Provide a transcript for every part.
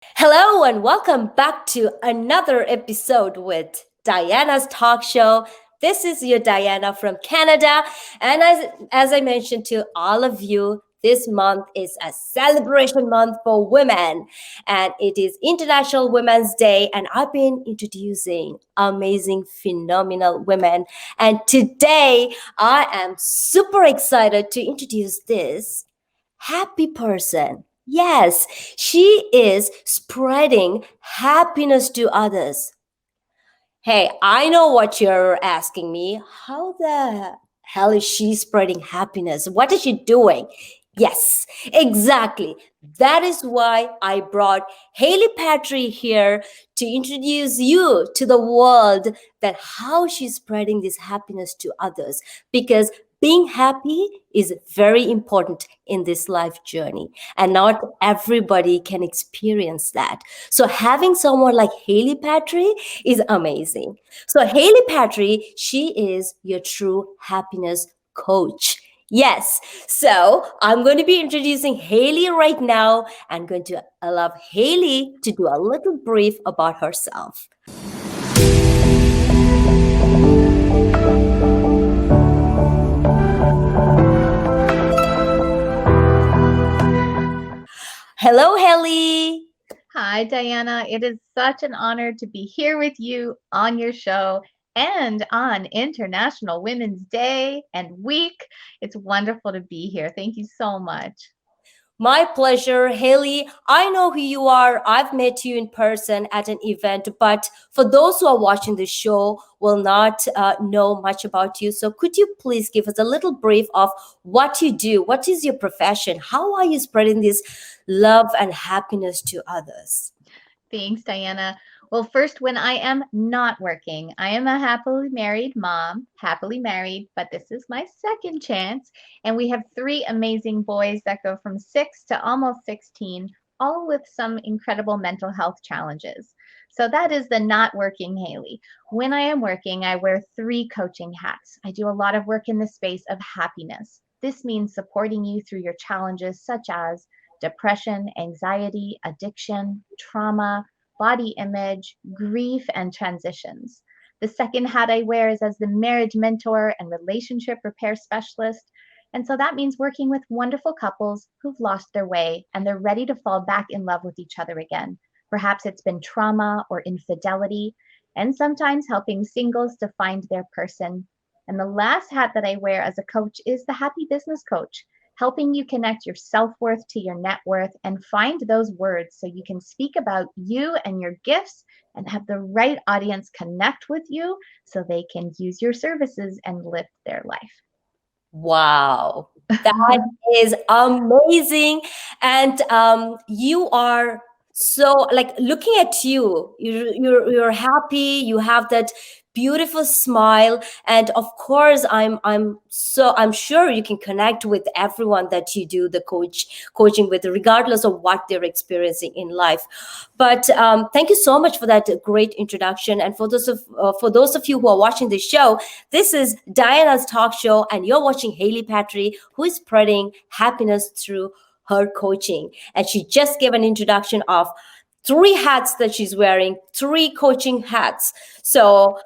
Hello and welcome back to another episode with Diana's talk show. This is your Diana from Canada. And as I mentioned to all of you, this month is a celebration month for women, and it is International Women's Day. And I've been introducing amazing, phenomenal women. And today I am super excited to introduce this happy person. Yes, she is spreading happiness to others. Hey, I know what you're asking me. How the hell is she spreading happiness? What is she doing? Yes, exactly. That is why I brought Hailey Patry here to introduce you to the world that how she's spreading this happiness to others, because being happy is very important in this life journey and not everybody can experience that. So having someone like Hailey Patry is amazing. So Hailey Patry, she is your true happiness coach. Yes. So I'm going to be introducing Hailey right now. I'm going to allow Hailey to do a little brief about herself. Hello, Hailey. Hi, Dayana. It is such an honor to be here with you on your show and on International Women's Day and Week. It's wonderful to be here. Thank you so much. My pleasure, Haley. I know who you are. I've met you in person at an event, but for those who are watching the show, will not know much about you. So, could you please give us a little brief of what you do? What is your profession? How are you spreading this love and happiness to others? Thanks, Diana. Well, first, when I am not working, I am a happily married mom, happily married, but this is my second chance. And we have three amazing boys that go from 6 to almost 16, all with some incredible mental health challenges. So that is the not working Hailey. When I am working, I wear three coaching hats. I do a lot of work in the space of happiness. This means supporting you through your challenges, such as depression, anxiety, addiction, trauma, body image, grief, and transitions. The second hat I wear is as the marriage mentor and relationship repair specialist. And so that means working with wonderful couples who've lost their way and they're ready to fall back in love with each other again. Perhaps it's been trauma or infidelity, and sometimes helping singles to find their person. And the last hat that I wear as a coach is the happy business coach, helping you connect your self worth to your net worth and find those words so you can speak about you and your gifts and have the right audience connect with you so they can use your services and live their life. Wow, that is amazing. And you are so like looking at you, you're happy, you have that beautiful smile. And of course, I'm sure you can connect with everyone that you do the coaching with, regardless of what they're experiencing in life. But thank you so much for that great introduction. And for those of you who are watching the show, this is Diana's talk show, and you're watching Hailey Patry, who is spreading happiness through her coaching. And she just gave an introduction of three hats that she's wearing, three coaching hats. So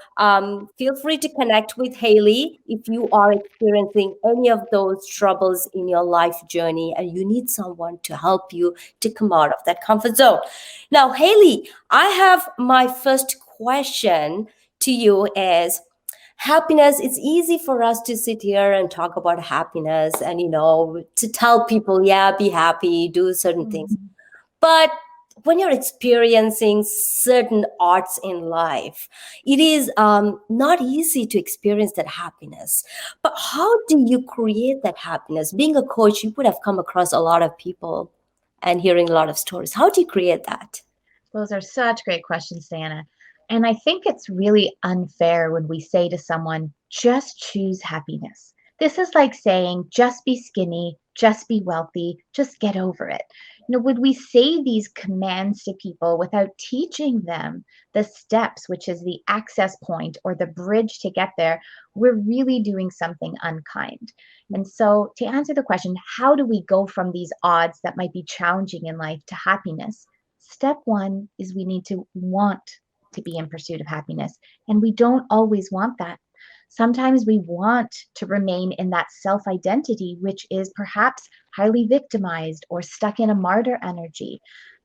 feel free to connect with Hailey if you are experiencing any of those troubles in your life journey and you need someone to help you to come out of that comfort zone. Now, Hailey, I have my first question to you is happiness. It's easy for us to sit here and talk about happiness and to tell people, yeah, be happy, do certain things. Mhm. But when you're experiencing certain arts in life, it is not easy to experience that happiness. But how do you create that happiness? Being a coach, you would have come across a lot of people and hearing a lot of stories. How do you create that? Those are such great questions, Diana. And I think it's really unfair when we say to someone, just choose happiness. This is like saying, just be skinny, just be wealthy, just get over it. When we say these commands to people without teaching them the steps, which is the access point or the bridge to get there, we're really doing something unkind. And so, to answer the question, how do we go from these odds that might be challenging in life to happiness? Step one is we need to want to be in pursuit of happiness. And we don't always want that. Sometimes we want to remain in that self identity, which is perhaps highly victimized or stuck in a martyr energy.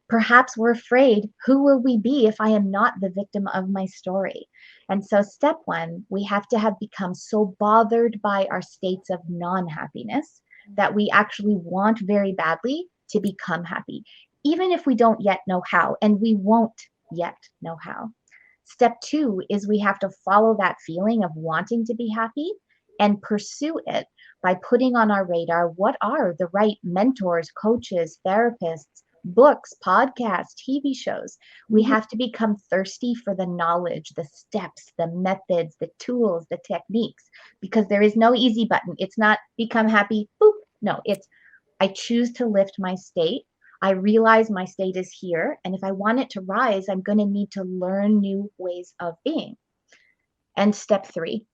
Perhaps we're afraid, who will we be if I am not the victim of my story? And so, step one, we have to have become so bothered by our states of non happiness that we actually want very badly to become happy, even if we don't yet know how, and we won't yet know how. Step two is we have to follow that feeling of wanting to be happy and pursue it by putting on our radar what are the right mentors, coaches, therapists, books, podcasts, TV shows. We Mhm. have to become thirsty for the knowledge, the steps, the methods, the tools, the techniques, because there is no easy button. It's not become happy, boop. No, it's I choose to lift my state. I realize my state is here. And if I want it to rise, I'm going to need to learn new ways of being. And step three,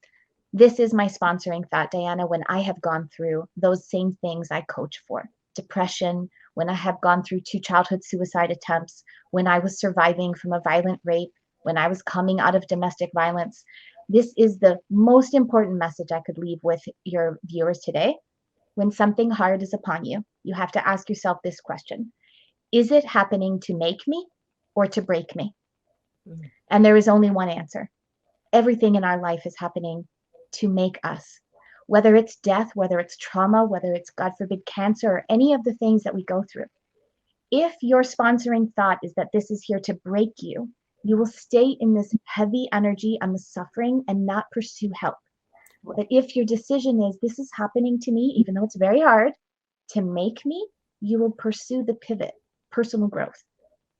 this is my sponsoring thought, Dayana, when I have gone through those same things I coach for depression, when I have gone through 2 childhood suicide attempts, when I was surviving from a violent rape, when I was coming out of domestic violence. This is the most important message I could leave with your viewers today. When something hard is upon you, you have to ask yourself this question: is it happening to make me or to break me? Mhm. And there is only one answer. Everything in our life is happening to make us. Whether it's death, whether it's trauma, whether it's, God forbid, cancer, or any of the things that we go through. If your sponsoring thought is that this is here to break you, you will stay in this heavy energy and the suffering and not pursue help. But if your decision is, this is happening to me, even though it's very hard, to make me, you will pursue the pivot, personal growth,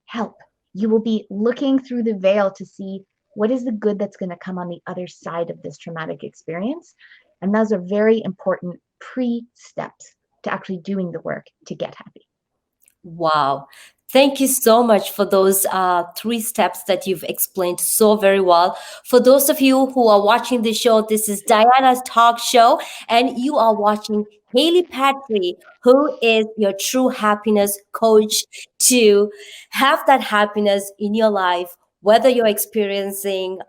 help. You will be looking through the veil to see what is the good that's going to come on the other side of this traumatic experience. And those are very important pre steps to actually doing the work to get happy. Wow. Thank you so much for those three steps that you've explained so very well. For those of you who are watching the show, this is Diana's talk show, and you are watching Hailey Patry, who is your true happiness coach to have that happiness in your life, whether you're experiencing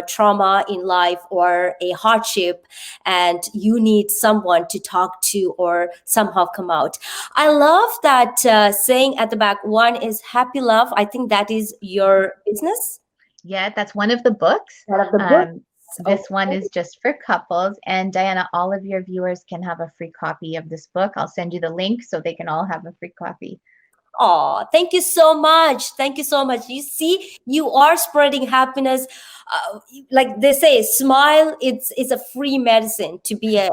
trauma in life or a hardship, and you need someone to talk to or somehow come out. I love that saying at the back. One is happy love. I think that is your business. Yeah, that's one of the books. One of the books. Um, this one Okay. is just for couples. And Dayana, all of your viewers can have a free copy of this book. I'll send you the link so they can all have a free copy. Oh, thank you so much. Thank you so much. You see, you are spreading happiness. Like they say, smile. It's a free medicine to be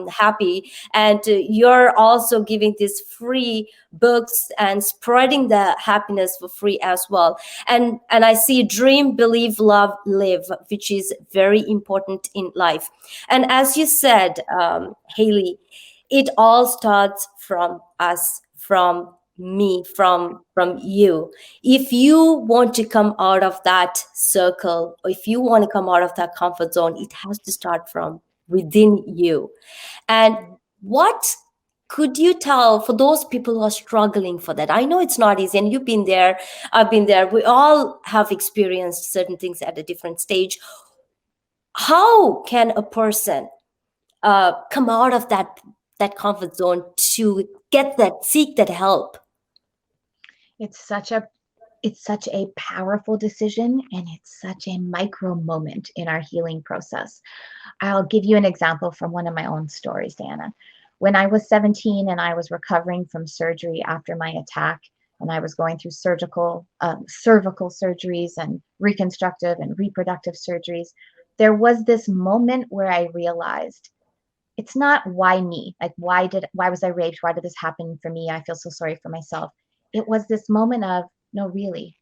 happy, and you're also giving these free books and spreading the happiness for free as well. And I see dream, believe, love, live, which is very important in life. And as you said, Haley, it all starts from us, from me, from you. If you want to come out of that circle, or if you want to come out of that comfort zone, it has to start from within you. And what could you tell for those people who are struggling for that? I know it's not easy, and you've been there, I've been there, we all have experienced certain things at a different stage. How can a person come out of that comfort zone to get that, seek that help? It's such a it's such a powerful decision, and it's such a micro moment in our healing process. I'll give you an example from one of my own stories, Dana. When I was 17 and I was recovering from surgery after my attack, and I was going through cervical surgeries and reconstructive and reproductive surgeries, there was this moment where I realized it's not why me, like why was I raped? Why did this happen for me? I feel so sorry for myself. It was this moment of, no, really,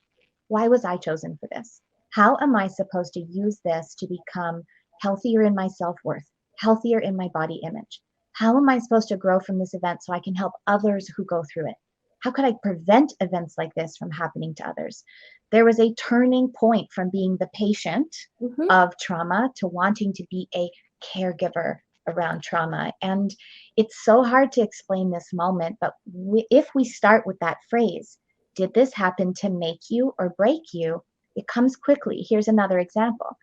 why was I chosen for this? How am I supposed to use this to become healthier in my self worth, healthier in my body image? How am I supposed to grow from this event so I can help others who go through it? How could I prevent events like this from happening to others? There was a turning point from being the patient Mhm. of trauma to wanting to be a caregiver around trauma. And it's so hard to explain this moment, but if we start with that phrase, Did this happen to make you or break you? It comes quickly. Here's another example.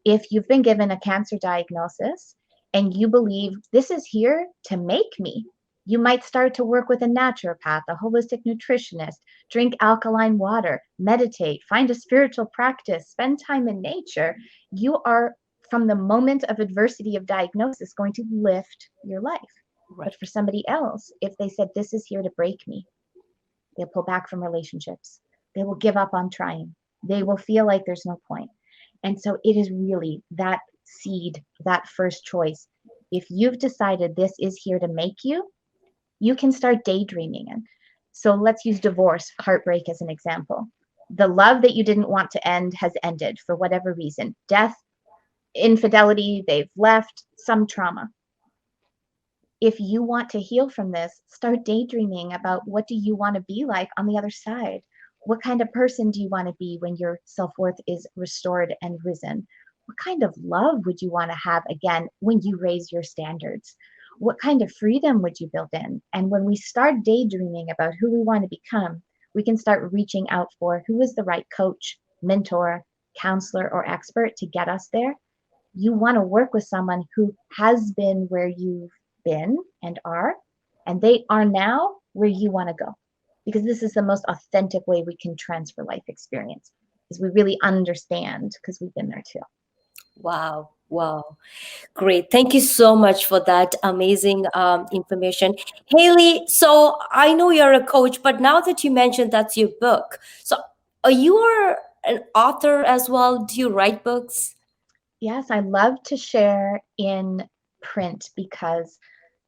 If you've been given a cancer diagnosis and you believe this is here to make me, you might start to work with a naturopath, a holistic nutritionist, drink alkaline water, meditate, find a spiritual practice, spend time in nature. You are, from the moment of adversity of diagnosis, going to lift your life. Right. But for somebody else, if they said, this is here to break me, they'll pull back from relationships. They will give up on trying. They will feel like there's no point. And so it is really that seed, that first choice. If you've decided this is here to make you, you can start daydreaming. And so let's use divorce, heartbreak as an example. The love that you didn't want to end has ended for whatever reason. Death, infidelity, they've left, some trauma. If you want to heal from this, start daydreaming about what do you want to be like on the other side? What kind of person do you want to be when your self-worth is restored and risen? What kind of love would you want to have again when you raise your standards? What kind of freedom would you build in? And when we start daydreaming about who we want to become, we can start reaching out for who is the right coach, mentor, counselor, or expert to get us there. You want to work with someone who has been where you've been and are, and they are now where you want to go. Because this is the most authentic way we can transfer life experience, is we really understand because we've been there too. Wow. Wow. Great. Thank you so much for that amazing information. Hailey, so I know you're a coach, but now that you mentioned that's your book, so are you are an author as well? Do you write books? Yes, I love to share in print because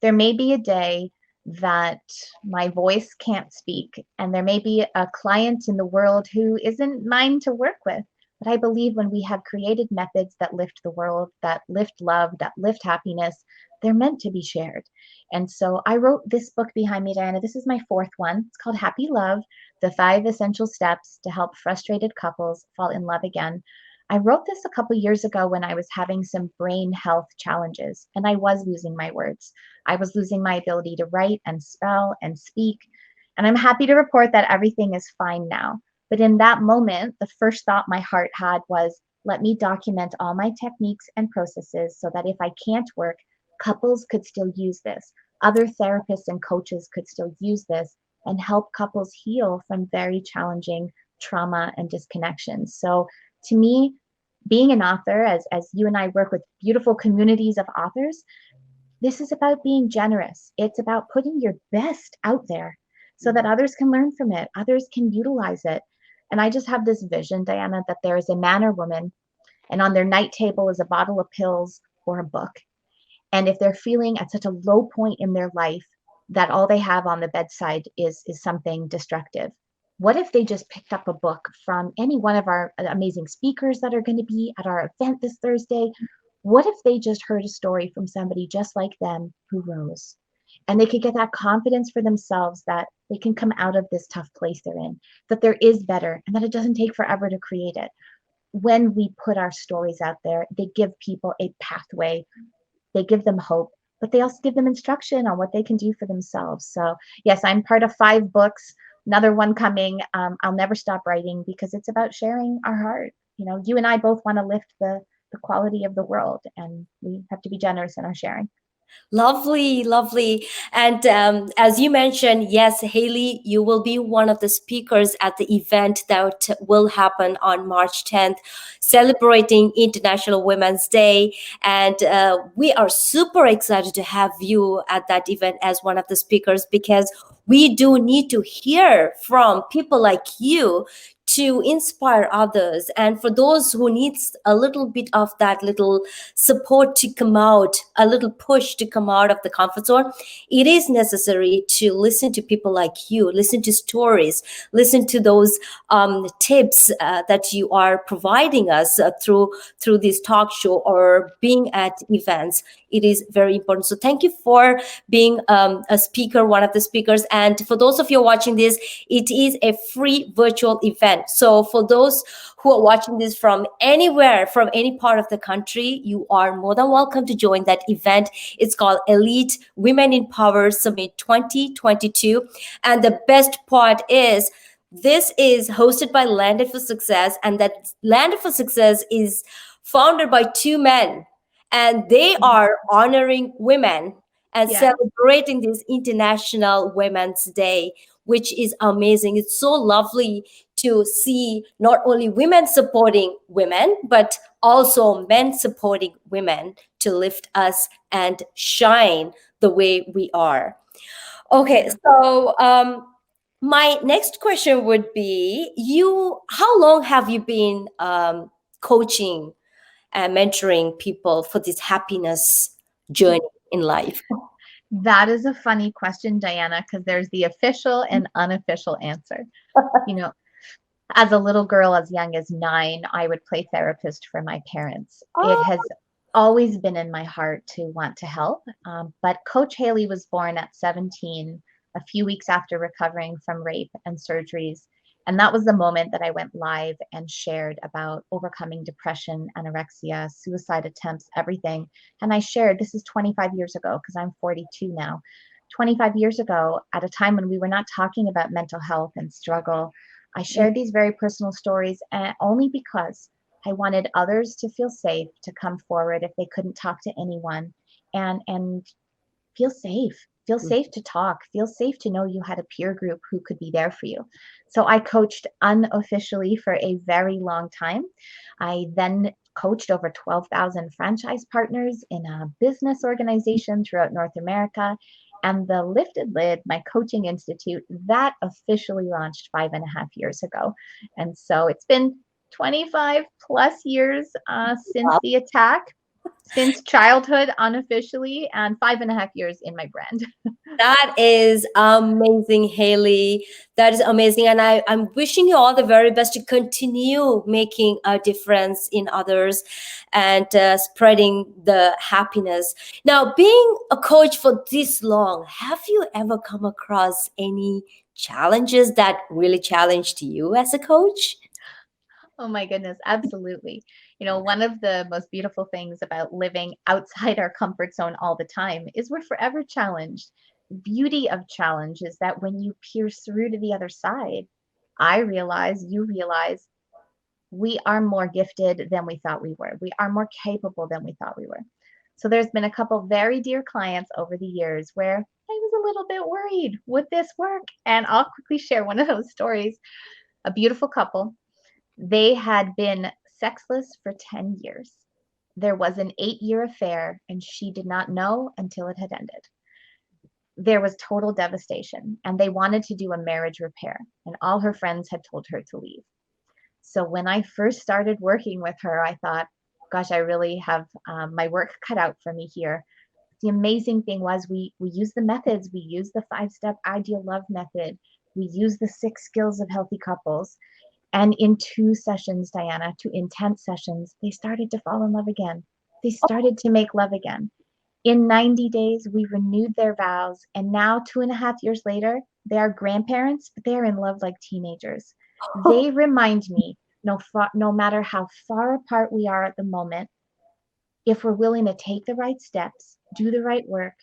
there may be a day that my voice can't speak, and there may be a client in the world who isn't mine to work with. But I believe when we have created methods that lift the world, that lift love, that lift happiness, they're meant to be shared. And so I wrote this book behind me, Diana. This is my fourth one. It's called Happy Love, The 5 Essential Steps to Help Frustrated Couples Fall in Love Again. I wrote this a couple years ago when I was having some brain health challenges, and I was losing my words. I was losing my ability to write and spell and speak. And I'm happy to report that everything is fine now. But in that moment, the first thought my heart had was, let me document all my techniques and processes so that if I can't work, couples could still use this. Other therapists and coaches could still use this and help couples heal from very challenging trauma and disconnections. So to me, being an author, as you and I work with beautiful communities of authors, this is about being generous. It's about putting your best out there so that others can learn from it, others can utilize it. And I just have this vision, Dayana, that there is a man or woman, and on their night table is a bottle of pills or a book. And if they're feeling at such a low point in their life that all they have on the bedside is something destructive, what if they just picked up a book from any one of our amazing speakers that are going to be at our event this Thursday? What if they just heard a story from somebody just like them who rose? And they could get that confidence for themselves that they can come out of this tough place they're in, that there is better, and that it doesn't take forever to create it. When we put our stories out there, they give people a pathway, they give them hope, but they also give them instruction on what they can do for themselves. So yes, I'm part of 5 books, another one coming. I'll never stop writing because it's about sharing our heart. You know, you and I both want to lift the quality of the world, and we have to be generous in our sharing. Lovely, lovely. And as you mentioned, yes, Hailey, you will be one of the speakers at the event that will happen on March 10th, celebrating International Women's Day. And we are super excited to have you at that event as one of the speakers because we do need to hear from people like you to inspire others, and for those who needs a little bit of that little support to come out, a little push to come out of the comfort zone, it is necessary to listen to people like you, listen to stories, listen to those tips that you are providing us through this talk show or being at events. It is very important. So thank you for being a speaker, one of the speakers. And for those of you watching this, it is a free virtual event. So for those who are watching this from anywhere, from any part of the country, you are more than welcome to join that event. It's called Elite Women in Power Summit 2022. And the best part is This is hosted by Landed for Success, and that Landed for Success is founded by two men, and they are honoring women and Yeah. celebrating this International Women's Day, which is amazing. It's so lovely to see not only women supporting women, but also men supporting women to lift us and shine the way we are. Okay, Yeah. so my next question would be you, how long have you been coaching and mentoring people for this happiness journey in life? That is a funny question, Diana, because there's the official and unofficial answer. You know, as a little girl, as young as 9, I would play therapist for my parents. It Oh, has always been in my heart to want to help. But Coach Hailey was born at 17, a few weeks after recovering from rape and surgeries. And that was the moment that I went live and shared about overcoming depression, anorexia, suicide attempts, everything. And I shared, this is 25 years ago, because I'm 42 now. 25 years ago, at a time when we were not talking about mental health and struggle, I shared these very personal stories only because I wanted others to feel safe to come forward if they couldn't talk to anyone, and feel safe. Feel safe to talk. Feel safe to know you had a peer group who could be there for you. So I coached unofficially for a very long time. I then coached over 12,000 franchise partners in a business organization throughout North America. And the Lifted Lid, my coaching institute, that officially launched 5.5 years ago. And so it's been 25 plus years since wow. the attack, since childhood unofficially, and 5.5 years in my brand. That is amazing, Haley. That is amazing. And I'm wishing you all the very best to continue making a difference in others and spreading the happiness. Now, being a coach for this long, have you ever come across any challenges that really challenged you as a coach? Oh my goodness, absolutely. One of the most beautiful things about living outside our comfort zone all the time is we're forever challenged. The beauty of challenge is that when you pierce through to the other side, I realize, you realize, we are more gifted than we thought we were. We are more capable than we thought we were. So there's been a couple very dear clients over the years where I was a little bit worried, would this work? And I'll quickly share one of those stories. A beautiful couple, they had been sexless for 10 years. There was an 8-year affair, and she did not know until it had ended. There was total devastation, and they wanted to do a marriage repair, and all her friends had told her to leave. So when I first started working with her, I thought, gosh, I really have my work cut out for me here. The amazing thing was we used the methods. We used the 5-step ideal love method. We used the 6 skills of healthy couples. And in 2 sessions, Diana, 2 intense sessions, they started to fall in love again. They started to make love again. In 90 days, we renewed their vows. And now, 2.5 years later, they are grandparents, but they are in love like teenagers. They remind me, no matter how far apart we are at the moment, if we're willing to take the right steps, do the right work,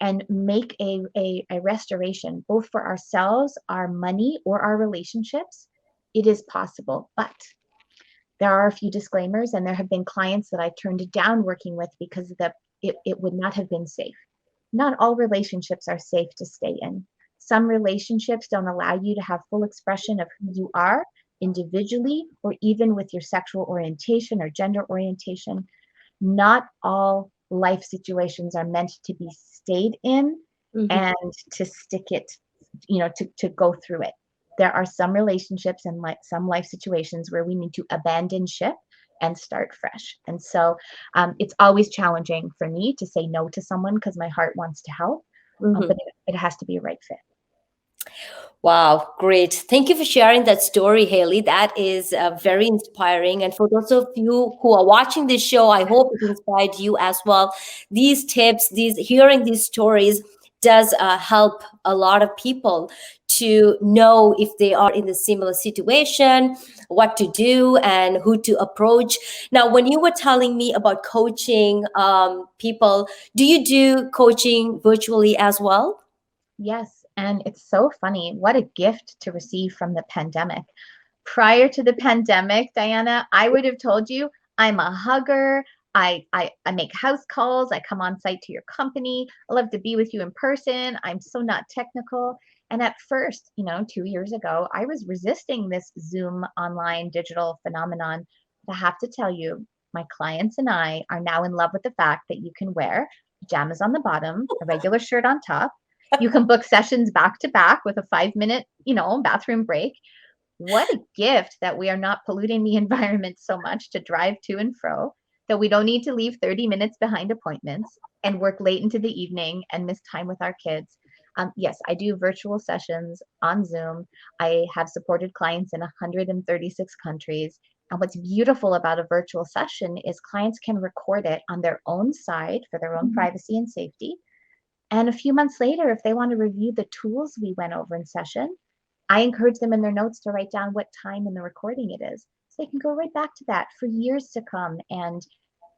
and make a restoration, both for ourselves, our money, or our relationships, it is possible. But there are a few disclaimers, and there have been clients that I turned down working with because it would not have been safe. Not all relationships are safe to stay in. Some relationships don't allow you to have full expression of who you are individually, or even with your sexual orientation or gender orientation. Not all life situations are meant to be stayed in Mhm. and to stick it, to go through it. There are some relationships and some life situations where we need to abandon ship and start fresh. And so it's always challenging for me to say no to someone because my heart wants to help, Mhm. but it has to be a right fit. Wow, great. Thank you for sharing that story, Haley. That is very inspiring. And for those of you who are watching this show, I hope it inspired you as well. These tips, hearing these stories does help a lot of people to know if they are in a similar situation, what to do and who to approach. Now, when you were telling me about coaching people, do you do coaching virtually as well? Yes, And it's so funny. What a gift to receive from the pandemic. Prior to the pandemic, Dayana, I would have told you I'm a hugger. I make house calls. I come on site to your company. I love to be with you in person. I'm so not technical. And at first, 2 years ago, I was resisting this Zoom online digital phenomenon. I have to tell you, my clients and I are now in love with the fact that you can wear pajamas on the bottom, a regular shirt on top. You can book sessions back to back with a 5 minute, bathroom break. What a gift that we are not polluting the environment so much to drive to and fro, that we don't need to leave 30 minutes behind appointments and work late into the evening and miss time with our kids. Yes, I do virtual sessions on Zoom. I have supported clients in 136 countries. And what's beautiful about a virtual session is clients can record it on their own side for their own privacy and safety. And a few months later, if they want to review the tools we went over in session, I encourage them in their notes to write down what time in the recording it is. So they can go right back to that for years to come. And,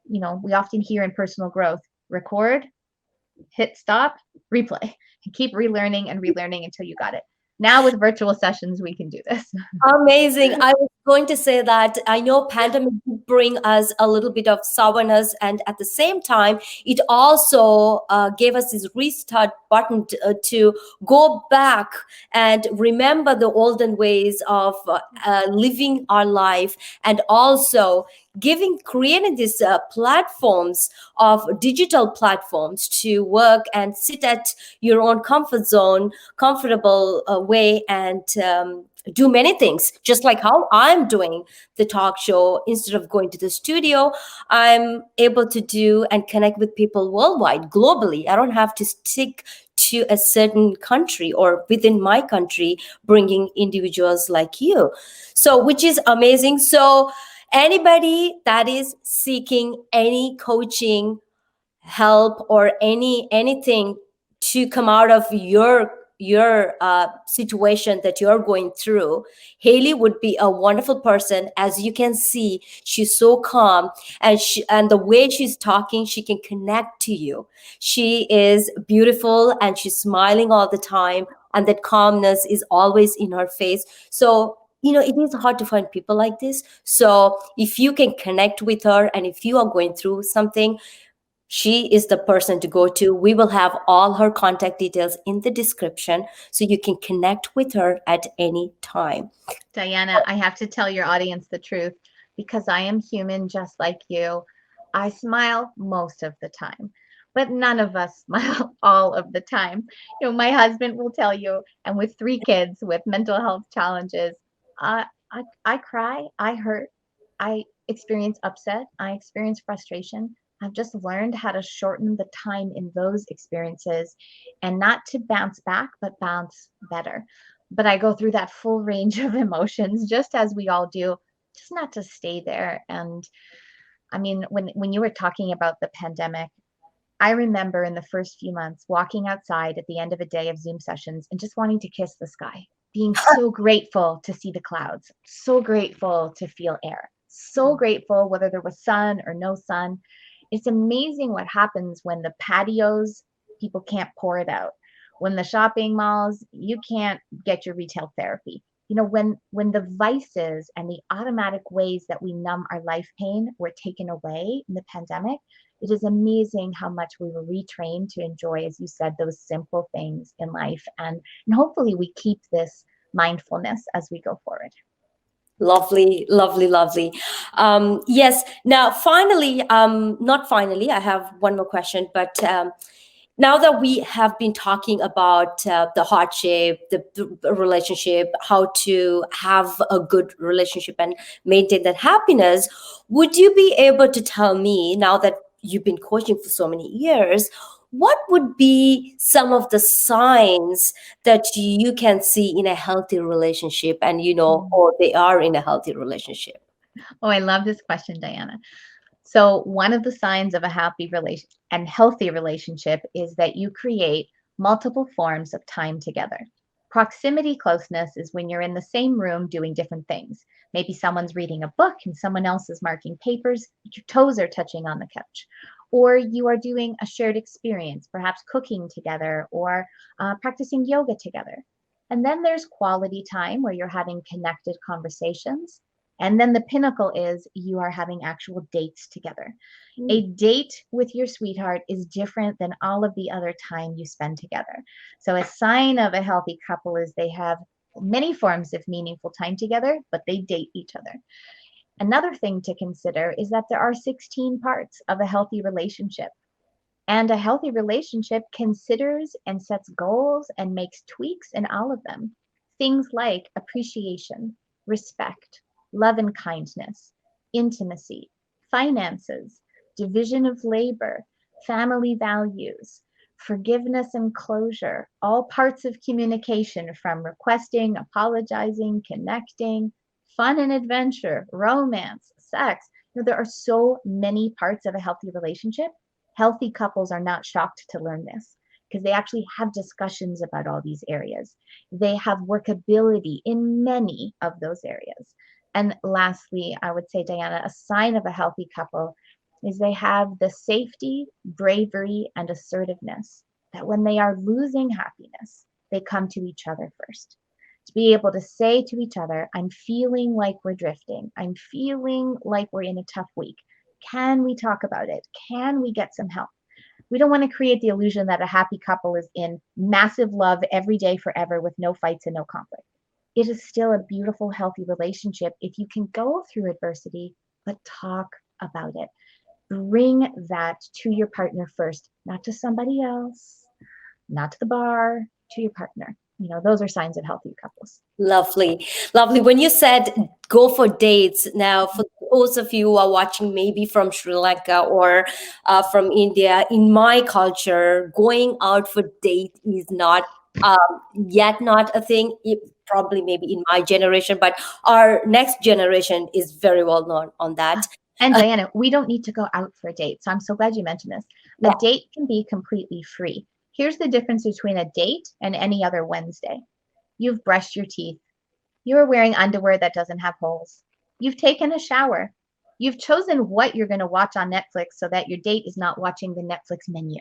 we often hear in personal growth, record, hit stop, replay, and keep relearning and relearning until you got it. Now with virtual sessions, we can do this. Amazing. I was going to say that I know pandemic did bring us a little bit of sourness, and at the same time, it also gave us this restart button to go back and remember the olden ways of living our life, and also creating these platforms of digital platforms to work and sit at your own comfort zone, comfortable way, and do many things, just like how I'm doing the talk show. Instead of going to the studio, I'm able to do and connect with people worldwide, globally. I don't have to stick to a certain country or within my country, bringing individuals like you. So, which is amazing. So, anybody that is seeking any coaching help or anything to come out of your situation that you're going through, Hailey would be a wonderful person. As you can see, she's so calm, and the way she's talking, she can connect to you. She is beautiful and she's smiling all the time, and that calmness is always in her face. So it is hard to find people like this. So if you can connect with her, and if you are going through something, she is the person to go to. We will have all her contact details in the description so you can connect with her at any time. Dayana, I have to tell your audience the truth because I am human just like you. I smile most of the time, but none of us smile all of the time. My husband will tell you, and with 3 kids with mental health challenges, I cry, I hurt, I experience upset, I experience frustration. I've just learned how to shorten the time in those experiences and not to bounce back, but bounce better. But I go through that full range of emotions, just as we all do, just not to stay there. And I mean, when you were talking about the pandemic, I remember in the first few months walking outside at the end of a day of Zoom sessions and just wanting to kiss the sky, being so grateful to see the clouds, so grateful to feel air, so grateful whether there was sun or no sun. It's amazing what happens when the patios, people can't pour it out. When the shopping malls, you can't get your retail therapy. When the vices and the automatic ways that we numb our life pain were taken away in the pandemic, it is amazing how much we were retrained to enjoy, as you said, those simple things in life. And hopefully we keep this mindfulness as we go forward. Lovely, lovely, lovely. Yes. Now, finally, not finally, I have one more question, but now that we have been talking about the hardship, the relationship, how to have a good relationship and maintain that happiness, would you be able to tell me, now that you've been coaching for so many years, what would be some of the signs that you can see in a healthy relationship, and or they are in a healthy relationship? Oh, I love this question, Dayana. So, one of the signs of a happy relation and healthy relationship is that you create multiple forms of time together. Proximity closeness is when you're in the same room doing different things. Maybe someone's reading a book and someone else is marking papers, but your toes are touching on the couch. or you are doing a shared experience, perhaps cooking together or practicing yoga together. And then there's quality time where you're having connected conversations. And then the pinnacle is you are having actual dates together. Mm. A date with your sweetheart is different than all of the other time you spend together. So, a sign of a healthy couple is they have many forms of meaningful time together, but they date each other. Another thing to consider is that there are 16 parts of a healthy relationship. And a healthy relationship considers and sets goals and makes tweaks in all of them. Things like appreciation, respect, love and kindness, intimacy, finances, division of labor, family values, forgiveness and closure, all parts of communication from requesting, apologizing, connecting, fun and adventure, romance, sex. There are so many parts of a healthy relationship. Healthy couples are not shocked to learn this because they actually have discussions about all these areas. They have workability in many of those areas. And lastly, I would say, Dayana, a sign of a healthy couple is they have the safety, bravery, and assertiveness that when they are losing happiness, they come to each other first. To be able to say to each other, I'm feeling like we're drifting. I'm feeling like we're in a tough week. Can we talk about it? Can we get some help? We don't want to create the illusion that a happy couple is in massive love every day forever with no fights and no conflict. It is still a beautiful, healthy relationship if you can go through adversity, but talk about it. Bring that to your partner first, not to somebody else, not to the bar, to your partner. Those are signs of healthy couples. Lovely. Lovely. When you said go for dates, now for those of you who are watching maybe from Sri Lanka or from India, in my culture, going out for date is not um, yet not a thing. Probably maybe in my generation, but our next generation is very well known on that. And Uh, Dayana, we don't need to go out for a date. So I'm so glad you mentioned this. A yeah. date can be completely free. Here's the difference between a date and any other Wednesday. You've brushed your teeth. You're wearing underwear that doesn't have holes. You've taken a shower. You've chosen what you're going to watch on Netflix so that your date is not watching the Netflix menu.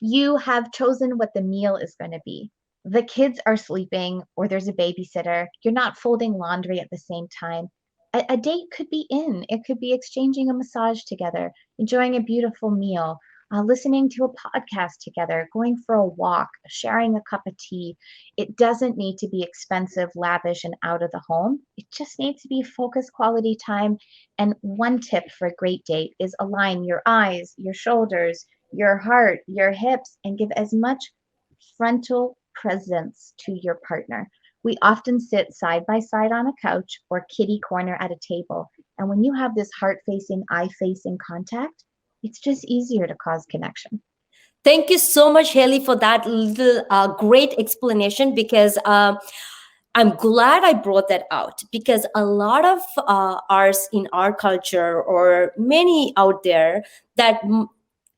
You have chosen what the meal is going to be. The kids are sleeping or there's a babysitter. You're not folding laundry at the same time. A date could be it could be exchanging a massage together, enjoying a beautiful meal, listening to a podcast together, going for a walk, sharing a cup of tea. It doesn't need to be expensive, lavish, and out of the home. It just needs to be focused quality time. And one tip for a great date is align your eyes, your shoulders, your heart, your hips, and give as much frontal presence to your partner. We often sit side by side on a couch or kitty corner at a table. And when you have this heart facing, eye facing contact, it's just easier to cause connection. Thank you so much, Haley, for that little great explanation because I'm glad I brought that out because a lot of ours in our culture or many out there that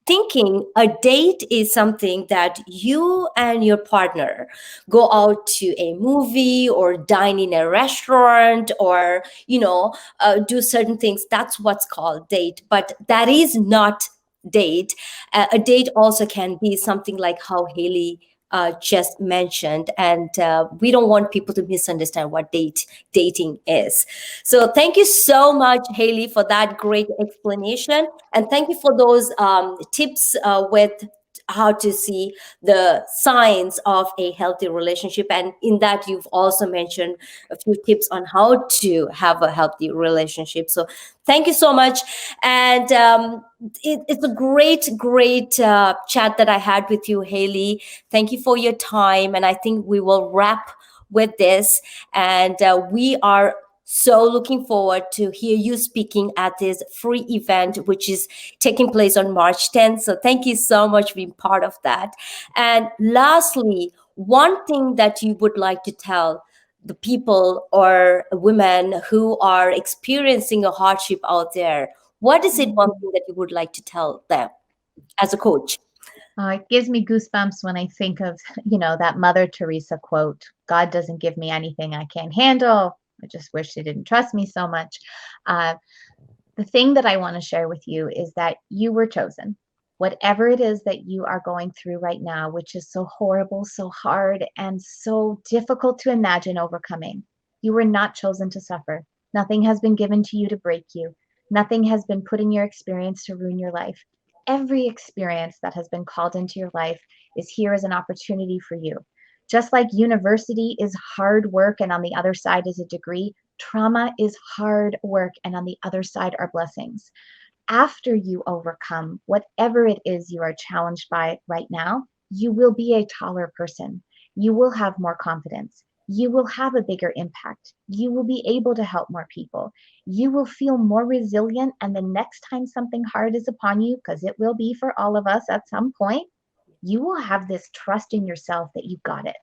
thinking a date is something that you and your partner go out to a movie or dine in a restaurant or do certain things. That's what's called date, but that is not date. A date also can be something like how Haley just mentioned, and we don't want people to misunderstand what dating is. So thank you so much, Haley, for that great explanation, and thank you for those tips with how to see the signs of a healthy relationship. And in that, you've also mentioned a few tips on how to have a healthy relationship. So thank you so much. And it's a great chat that I had with you, Haley. Thank you for your time. And I think we will wrap with this. And we are so looking forward to hear you speaking at this free event, which is taking place on March 10th. So thank you so much for being part of that. And lastly, one thing that you would like to tell the people or women who are experiencing a hardship out there, what is it one thing that you would like to tell them as a coach? It gives me goosebumps when I think of, that Mother Teresa quote, God doesn't give me anything I can't handle. I just wish they didn't trust me so much. Uh, The thing that I want to share with you is that you were chosen. Whatever it is that you are going through right now, which is so horrible, so hard, and so difficult to imagine overcoming, you were not chosen to suffer. Nothing has been given to you to break you. Nothing has been put in your experience to ruin your life. Every experience that has been called into your life is here as an opportunity for you. Just like university is hard work and on the other side is a degree, trauma is hard work and on the other side are blessings. After you overcome whatever it is you are challenged by right now, you will be a taller person. You will have more confidence. You will have a bigger impact. You will be able to help more people. You will feel more resilient. And the next time something hard is upon you, because it will be for all of us at some point, you will have this trust in yourself that you got it.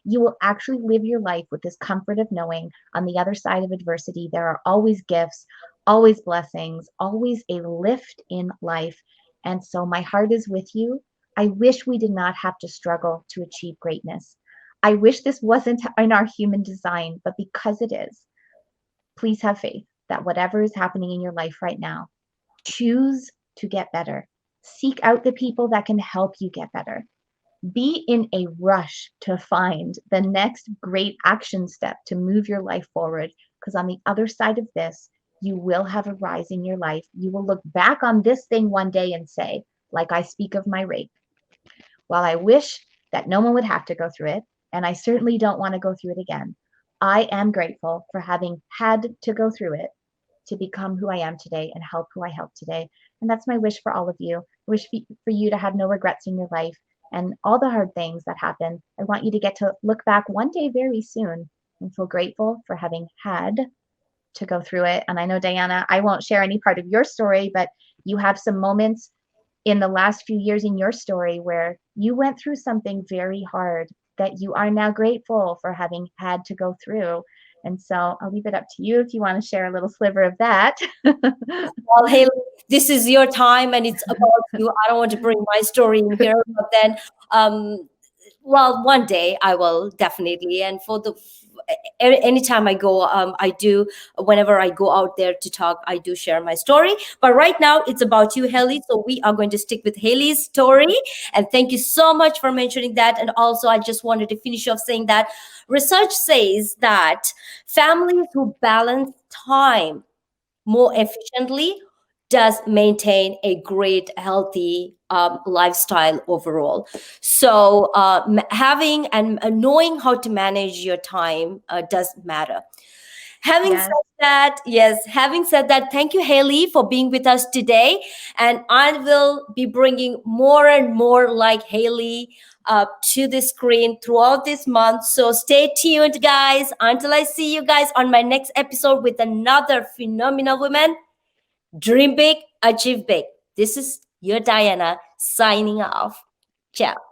You will actually live your life with this comfort of knowing on the other side of adversity, there are always gifts, always blessings, always a lift in life. And so my heart is with you. I wish we did not have to struggle to achieve greatness. I wish this wasn't in our human design, but because it is, please have faith that whatever is happening in your life right now, choose to get better. Seek out the people that can help you get better. Be in a rush to find the next great action step to move your life forward, because on the other side of this, you will have a rise in your life. You will look back on this thing one day and say, like I speak of my rape, while I wish that no one would have to go through it, and I certainly don't want to go through it again, I am grateful for having had to go through it to become who I am today and help who I help today. And that's my wish for all of you. I wish for you to have no regrets in your life and all the hard things that happen. I want you to get to look back one day very soon and feel grateful for having had to go through it. And I know, Dayana, I won't share any part of your story, but you have some moments in the last few years in your story where you went through something very hard that you are now grateful for having had to go through. And so I'll leave it up to you if you want to share a little sliver of that. Well, Hailey, this is your time and it's about you. I don't want to bring my story in here, but then, um, well, one day I will definitely. And for the anytime I go, I do. Whenever I go out there to talk, I do share my story. But right now, it's about you, Hailey. So we are going to stick with Hailey's story. And thank you so much for mentioning that. And also, I just wanted to finish off saying that research says that families who balance time more efficiently does maintain a great healthy lifestyle overall. So having and knowing how to manage your time does matter. Having Yes. said that, yes, having said that, thank you, Hailey, for being with us today. And I will be bringing more and more like Hailey to the screen throughout this month. So stay tuned, guys, until I see you guys on my next episode with another phenomenal woman. Dream big, achieve big. This is your Dayana signing off. Ciao.